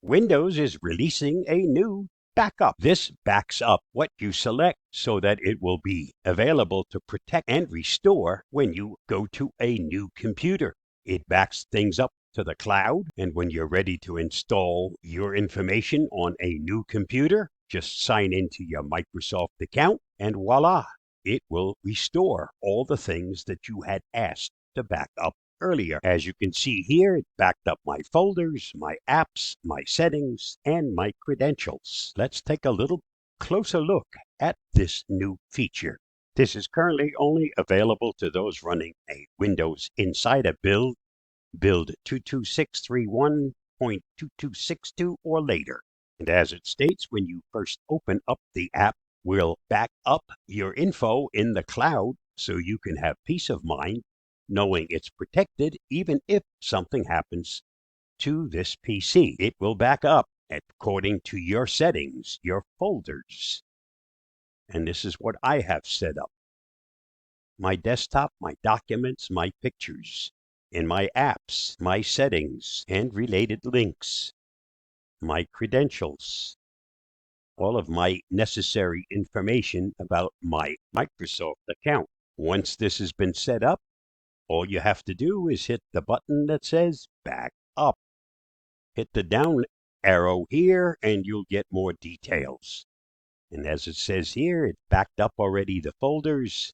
Windows is releasing a new backup. This backs up what you select so that it will be available to protect and restore when you go to a new computer. It backs things up to the cloud, and when you're ready to install your information on a new computer, just sign into your Microsoft account, and voila, it will restore all the things that you had asked to back up earlier. As you can see here, it backed up my folders, my apps, my settings, and my credentials. Let's take a little closer look at this new feature. This is currently only available to those running a Windows Insider build 22631.2262 or later. And as it states, when you first open up the app, we'll back up your info in the cloud so you can have peace of mind knowing it's protected even if something happens to this PC. It will back up according to your settings, your folders. And this is what I have set up. My desktop, my documents, my pictures, in my apps, my settings, and related links, my credentials, all of my necessary information about my Microsoft account. Once this has been set up, all you have to do is hit the button that says back up. Hit the down arrow here and you'll get more details. And as it says here, it backed up already the folders.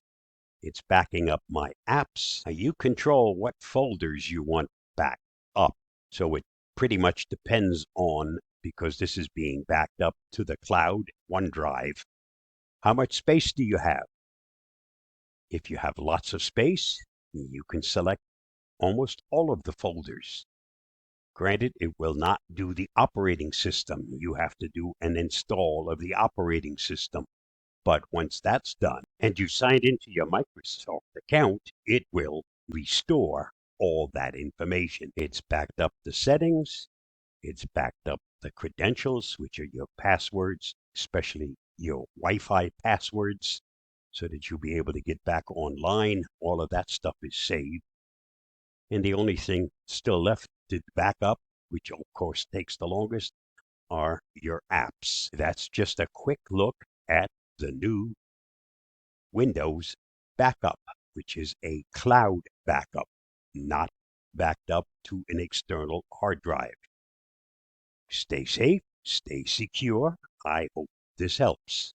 It's backing up my apps. Now you control what folders you want back up. So it pretty much depends on, because this is being backed up to the cloud, OneDrive. How much space do you have? If you have lots of space, you can select almost all of the folders. Granted, it will not do the operating system. You have to do an install of the operating system. But once that's done and you signed into your Microsoft account, it will restore all that information. It's backed up the settings. It's backed up the credentials, which are your passwords, especially your Wi-Fi passwords, so that you'll be able to get back online. All of that stuff is saved. And the only thing still left to back up, which of course takes the longest, are your apps. That's just a quick look at the new Windows backup, which is a cloud backup, not backed up to an external hard drive. Stay safe, stay secure. I hope this helps.